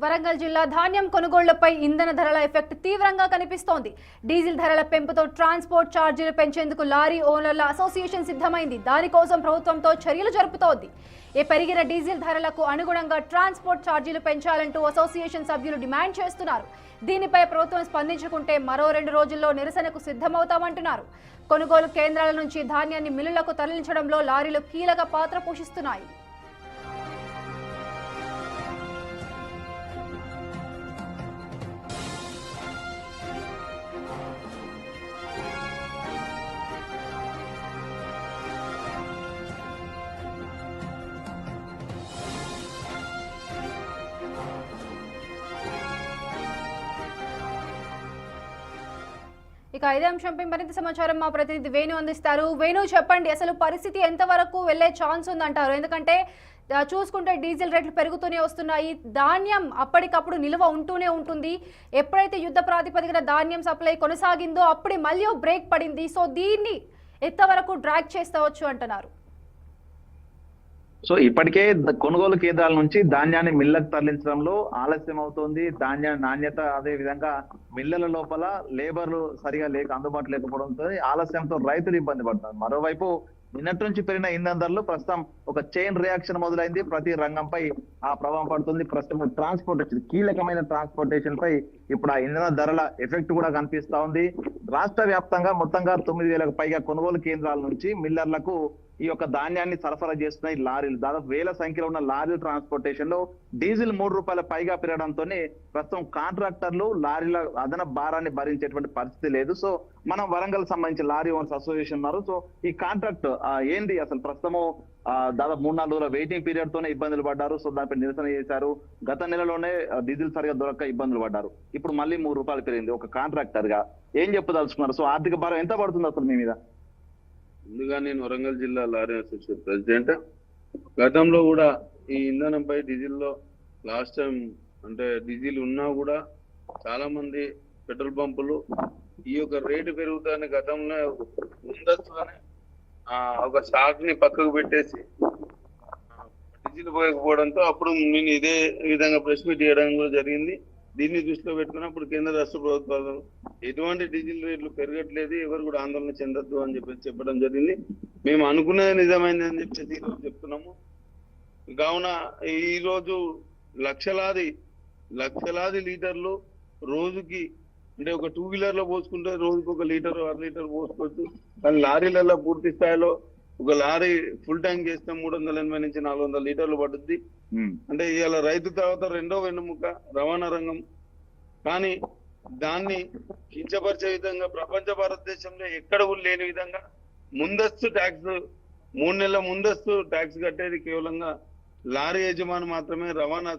వరంగల్ జిల్లా ధాన్యం కొనుగోళ్లపై ఇంధన ధరల ఎఫెక్ట్ తీవ్రంగా కనిపిస్తోంది. డీజిల్ ధరల పెంపుతో ట్రాన్స్పోర్ట్ ఛార్జీలు పెంచేందుకు లారీ ఓనర్ల అసోసియేషన్ సిద్ధమైంది. దానికోసం ప్రభుత్వంతో చర్యలు జరుపుతోంది. పెరిగిన డీజిల్ ధరలకు అనుగుణంగా ట్రాన్స్పోర్ట్ ఛార్జీలు పెంచాలంటూ అసోసియేషన్ సభ్యులు డిమాండ్ చేస్తున్నారు. దీనిపై ప్రభుత్వం స్పందించకుంటే మరో 2 రోజుల్లో నిరసనకు సిద్ధమవుతామంటున్నారు. కొనుగోలు కేంద్రాల నుంచి ధాన్యాన్ని మిల్లులకు తరలించడంలో లారీలు కీలక పాత్ర పోషిస్తున్నాయి. ఇక ఇదే అంశంపై మరింత సమాచారం మా ప్రతినిధి వేణు అందిస్తారు. వేణు, చెప్పండి, అసలు పరిస్థితి ఎంతవరకు వెళ్లే ఛాన్స్ ఉందంటారు? ఎందుకంటే చూసుకుంటే డీజిల్ రేట్లు పెరుగుతూనే వస్తున్నాయి, ధాన్యం అప్పటికప్పుడు నిల్వ ఉంటూనే ఉంటుంది. ఎప్పుడైతే యుద్ధ ప్రాతిపదికన ధాన్యం సప్లై కొనసాగిందో అప్పుడే మళ్ళీ బ్రేక్ పడింది. సో దీన్ని ఎంతవరకు డ్రాగ్ చేస్తవచ్చు అంటున్నారు? సో ఇప్పటికే కొనుగోలు కేంద్రాల నుంచి ధాన్యాన్ని మిల్లకు తరలించడంలో ఆలస్యం అవుతోంది. ధాన్య నాణ్యత, అదే విధంగా మిల్లల లోపల లేబర్లు సరిగా అందుబాటు లేకపోవడంతో ఆలస్యంతో రైతులు ఇబ్బంది పడుతున్నారు. మరోవైపు నిన్నటి నుంచి పెరిగిన ఇంధన ధరలు ప్రస్తుతం ఒక చైన్ రియాక్షన్ మొదలైంది. ప్రతి రంగంపై ఆ ప్రభావం పడుతుంది. ప్రస్తుతం ట్రాన్స్పోర్టేషన్, కీలకమైన ట్రాన్స్పోర్టేషన్ పై ఇప్పుడు ఆ ఇంధన ధరల ఎఫెక్ట్ కూడా కనిపిస్తా ఉంది. రాష్ట్ర వ్యాప్తంగా మొత్తంగా 9,000కు పైగా కొనుగోలు కేంద్రాల నుంచి మిల్లర్లకు ఈ యొక్క ధాన్యాన్ని సరఫరా చేస్తున్నాయి లారీలు. దాదాపు 1000 సంఖ్యలో ఉన్న లారీల ట్రాన్స్పోర్టేషన్ లో డీజిల్ ₹3 పైగా పెరగడంతోనే ప్రస్తుతం కాంట్రాక్టర్లు లారీల అదనపు భారాన్ని భరించేటువంటి పరిస్థితి లేదు. సో మనం వరంగల్ సంబంధించి లారీ ఓనర్స్ అసోసియేషన్ ఉన్నారు. సో ఈ కాంట్రాక్ట్ ఏంది అసలు? ప్రస్తుతము దాదాపు 3-4 రోజుల వెయిటింగ్ పీరియడ్ తోనే ఇబ్బందులు పడ్డారు. సో దానిపై నిరసన చేశారు. గత నెలలోనే డీజిల్ సరిగా దొరక్క ఇబ్బందులు పడ్డారు. ఇప్పుడు మళ్ళీ ₹3 పెరిగింది. ఒక కాంట్రాక్టర్ గా ఏం చెప్పదలుచుకున్నారు? సో ఆర్థిక భారం ఎంత పడుతుంది అసలు మీ మీద? ముందుగా నేను వరంగల్ జిల్లా లారీ అసోసియేషన్ ప్రెసిడెంట్. గతంలో కూడా ఈ ఇంధనంపై డీజిల్లో లాస్ట్ టైం అంటే డీజిల్ ఉన్నా కూడా చాలా మంది పెట్రోల్ పంపులు ఈ యొక్క రేటు పెరుగుతాయని గతంలో ముందస్తుగానే ఒక స్టాక్ ని పక్కకు పెట్టేసి డీజిల్ పోయకపోవడంతో అప్పుడు నేను ఇదే విధంగా ప్రెస్ మీట్ చేయడం కూడా జరిగింది. దీన్ని దృష్టిలో పెట్టుకున్నప్పుడు కేంద్ర రాష్ట్ర ప్రభుత్వాలు ఎటువంటి డీజిల్ రేట్లు పెరగట్లేదు, ఎవరు కూడా ఆందోళన చెందొద్దు అని చెప్పడం జరిగింది. మేము అనుకున్నది నిజమైంది అని చెప్పేసి ఈరోజు చెప్తున్నాము. కావున ఈ రోజు లక్షలాది లీటర్లు రోజుకి, అంటే ఒక 2 వీలర్ లో పోసుకుంటే రోజుకి 1 లీటర్ 1/2 లీటర్ పోసుకోవచ్చు. కానీ లారీలలో పూర్తి స్థాయిలో ఒక లారీ ఫుల్ ట్యాంక్ చేస్తే 380 నుంచి 400 లీటర్లు పడుద్ది. అంటే ఇవాళ రైతు తర్వాత 2వ వెన్నుముక రవాణా రంగం. కానీ దాన్ని కించపరిచే విధంగా ప్రపంచ భారతదేశంలో ఎక్కడ కూడా లేని విధంగా ముందస్తు ట్యాక్స్ 3 నెలల ముందస్తు ట్యాక్స్ కట్టేది కేవలంగా లారీ యజమాని మాత్రమే,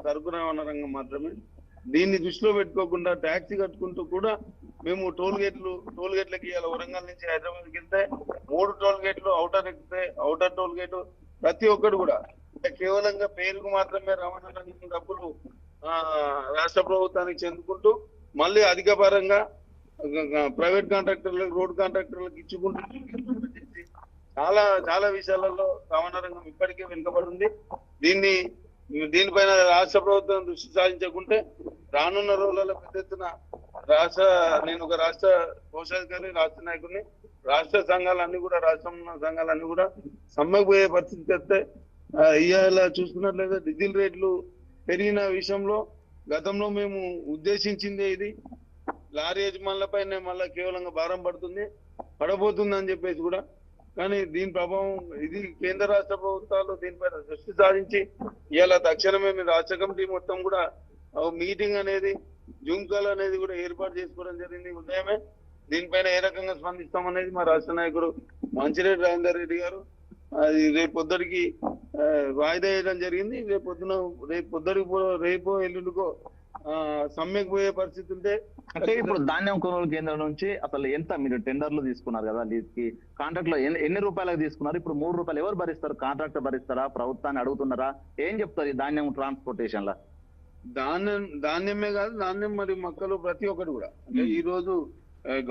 సరుకు రవాణా రంగం మాత్రమే. దీన్ని దృష్టిలో పెట్టుకోకుండా ట్యాక్సీ కట్టుకుంటూ కూడా మేము టోల్ గేట్లకి ఇవాళ వరంగల్ నుంచి హైదరాబాద్కి వెళ్తే 3 టోల్ గేట్లు, అవుటర్ ఎక్కితే అవుటర్ టోల్ గేటు ప్రతి ఒక్కరు కూడా కేవలంగా పేరుకు మాత్రమే రవాణా రంగం డబ్బులు రాష్ట్ర ప్రభుత్వానికి చెందుకుంటూ మళ్ళీ అధిక భారంగా ప్రైవేట్ కాంట్రాక్టర్లకు, రోడ్ కాంట్రాక్టర్లకు ఇచ్చుకుంటూ చాలా విషయాలలో రవాణా రంగం ఇప్పటికే వెనుకబడింది. దీనిపైన రాష్ట్ర ప్రభుత్వం దృష్టి సాధించకుంటే రానున్న రోజులలో పెద్ద ఎత్తున నేను ఒక రాష్ట్ర కోశాధికారి, రాష్ట్ర నాయకుడిని, రాష్ట్ర సంఘాలన్నీ కూడా, రాష్ట్రంలో సంఘాలన్నీ కూడా సమ్మెకు పోయే పరిస్థితి వస్తే ఇవాళ చూసుకున్నట్లయితే డీజిల్ రేట్లు పెరిగిన విషయంలో గతంలో మేము ఉద్దేశించింది ఇది లారీ యజమానులపైనే మళ్ళీ కేవలంగా భారం పడబోతుంది అని చెప్పేసి కూడా. కానీ దీని ప్రభావం ఇది కేంద్ర రాష్ట్ర ప్రభుత్వాలు దీనిపైన దృష్టి సాధించి ఇవాళ తక్షణమే మీ రాష్ట్ర కమిటీ మొత్తం కూడా మీటింగ్ అనేది, జూమ్ కాల్ అనేది కూడా ఏర్పాటు చేసుకోవడం జరిగింది ఉదయమే. దీనిపైన ఏ రకంగా స్పందిస్తామనేది మా రాష్ట్ర నాయకుడు మంచిరెడ్డి రాజేందర్ రెడ్డి గారు అది రేపు పొద్దుడికి వాయిదా వేయడం జరిగింది. రేపు ఎల్లుండికో సమ్మెకు పోయే పరిస్థితి ఉంటే. అంటే ఇప్పుడు ధాన్యం కొనుగోలు కేంద్రం నుంచి అసలు ఎంత మీరు టెండర్లు తీసుకున్నారు కదా, లీజ్కి కాంట్రాక్ట్ లో ఎన్ని రూపాయలకు తీసుకున్నారు? ఇప్పుడు ₹3 ఎవరు భరిస్తారు? కాంట్రాక్టర్ భరిస్తారా? ప్రభుత్వాన్ని అడుగుతున్నారా? ఏం చెప్తారు ఈ ధాన్యం ట్రాన్స్పోర్టేషన్ లా? ధాన్యమే కాదు, ధాన్యం మరియు మొక్కలు ప్రతి ఒక్కటి కూడా. అంటే ఈ రోజు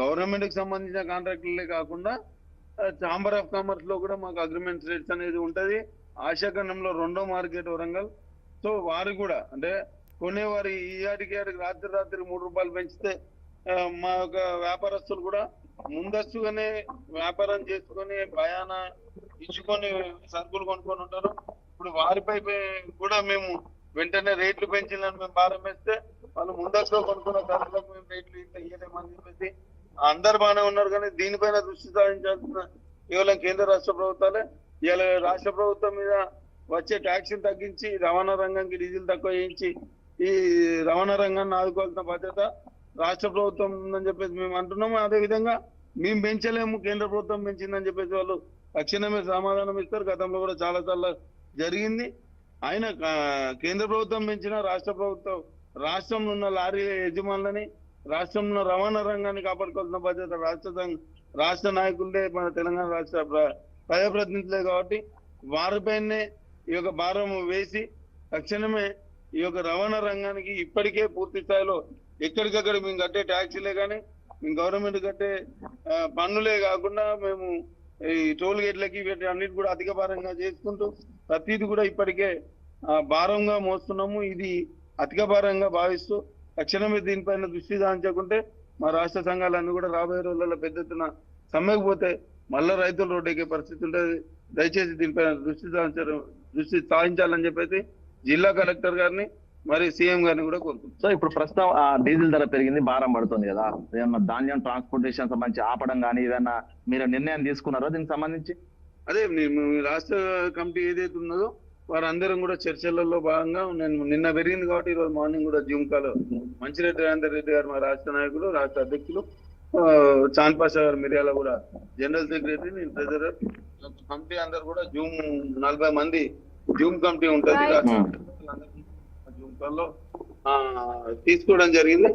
గవర్నమెంట్ కి సంబంధించిన కాంట్రాక్టులే కాకుండా ఛాంబర్ ఆఫ్ కామర్స్ లో కూడా మాకు అగ్రిమెంట్ రేట్స్ అనేది ఉంటది. ఆశాఖండంలో 2వ మార్కెట్ వరంగల్. సో వారు కూడా అంటే కొనేవారు ఈ ఆడికి రాత్రి 3 రూపాయలు పెంచితే మా యొక్క వ్యాపారస్తులు కూడా ముందస్తుగానే వ్యాపారం చేసుకొని భయాన ఇచ్చుకొని సరుకులు కొనుక్కొని ఉంటారు. ఇప్పుడు వారిపై కూడా మేము వెంటనే రేట్లు పెంచాలని మేము భారం వేస్తే వాళ్ళు ముందస్తుగా కొనుక్కున్న సరుకులకు మేము రేట్లు ఇట్లా ఇయ్యలేమని చెప్పేసి అందరు బాగానే ఉన్నారు. కానీ దీనిపైన దృష్టి సాధించాల్సిన కేవలం కేంద్ర రాష్ట్ర ప్రభుత్వాలే. ఇలా రాష్ట్ర ప్రభుత్వం మీద వచ్చే ట్యాక్స్ తగ్గించి రవాణా రంగానికి డీజిల్ తక్కువ చేయించి ఈ రవాణా రంగాన్ని ఆదుకోవాల్సిన బాధ్యత రాష్ట్ర ప్రభుత్వం ఉందని చెప్పేసి మేము అంటున్నాము. అదే విధంగా మేము పెంచలేము, కేంద్ర ప్రభుత్వం పెంచిందని చెప్పేసి వాళ్ళు తక్షణమే సమాధానం ఇస్తారు. గతంలో కూడా చాలా జరిగింది. ఆయన కేంద్ర ప్రభుత్వం పెంచిన రాష్ట్రంలో ఉన్న లారీ యజమానులని, రాష్ట్రంలో ఉన్న రవాణా రంగాన్ని కాపాడుకోవాల్సిన బాధ్యత రాష్ట్ర నాయకులే, మన తెలంగాణ రాష్ట్ర ప్రజాప్రతినిధులే. కాబట్టి వారిపైనే ఈ యొక్క భారం వేసి తక్షణమే ఈ యొక్క రవాణా రంగానికి ఇప్పటికే పూర్తి స్థాయిలో ఎక్కడికక్కడ మేము కట్టే ట్యాక్సీలే కానీ మేము గవర్నమెంట్ కట్టే పన్నులే కాకుండా మేము ఈ టోల్ గేట్లకి వీటి అన్నిటి కూడా అధిక భారంగా చేసుకుంటూ ప్రతిది కూడా ఇప్పటికే భారంగా మోస్తున్నాము. ఇది అధిక భారంగా భావిస్తూ తక్షణమే దీనిపైన దృష్టి సాధించకుంటే మా రాష్ట్ర సంఘాలన్నీ కూడా రాబోయే రోజుల్లో పెద్ద ఎత్తున సమ్మెకపోతే మళ్ళా రైతులు రోడ్డు ఎక్కే పరిస్థితి ఉంటుంది. దయచేసి దీనిపైన దృష్టి సాధించాలని చెప్పేసి జిల్లా కలెక్టర్ గారిని మరి సీఎం గారిని కూడా కోరుకుంటున్నాం. సో ఇప్పుడు ప్రస్తుతం డీజిల్ ధర పెరిగింది, భారం పడుతుంది కదా, ఏదన్నా ధాన్యం ట్రాన్స్పోర్టేషన్ సంబంధించి ఆపడం కానీ ఏదన్నా మీరు నిర్ణయం తీసుకున్నారో దీనికి సంబంధించి? అదే రాష్ట్ర కమిటీ ఏదైతే ఉన్నదో వారందరం కూడా చర్చలలో భాగంగా నిన్న పెరిగింది కాబట్టి ఈరోజు మార్నింగ్ కూడా జూమ్ కాలో మంచిరెడ్డి రేవంత్ రెడ్డి గారు మా రాష్ట్ర నాయకులు, రాష్ట్ర అధ్యక్షులు, చాంద్ పాషా గారు మిర్యాల కూడా జనరల్ సెక్రటరీ, నేను ట్రెజరర్, కమిటీ అందరు కూడా జూమ్ 40 మంది జూమ్ కమిటీ ఉంటుంది. జూమ్ కాల్లో తీసుకోవడం జరిగింది.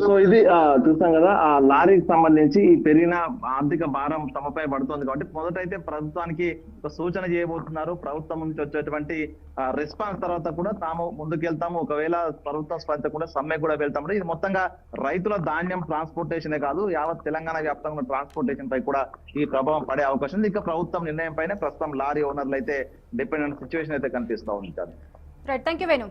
సో ఇది చూస్తాం కదా, ఆ లారీకి సంబంధించి ఈ పెరిగిన ఆర్థిక భారం తమపై పడుతుంది కాబట్టి మొదటైతే ప్రభుత్వానికి ఒక సూచన చేయబోతున్నారు. ప్రభుత్వం నుంచి వచ్చేటువంటి రెస్పాన్స్ తర్వాత కూడా తాము ముందుకెళ్తాము, ఒకవేళ ప్రభుత్వం స్పందించకుండా సమ్మె కూడా వెళ్తాము. ఇది మొత్తంగా రైతుల ధాన్యం ట్రాన్స్పోర్టేషనే కాదు, యావత్ తెలంగాణ వ్యాప్తంగా ట్రాన్స్పోర్టేషన్ పై కూడా ఈ ప్రభావం పడే అవకాశం ఉంది. ఇక ప్రభుత్వం నిర్ణయం పైన ప్రస్తుతం లారీ ఓనర్లు అయితే డిపెండెంట్ సిచ్యువేషన్ అయితే కనిపిస్తూ ఉంటారు. Right, thank you Venu.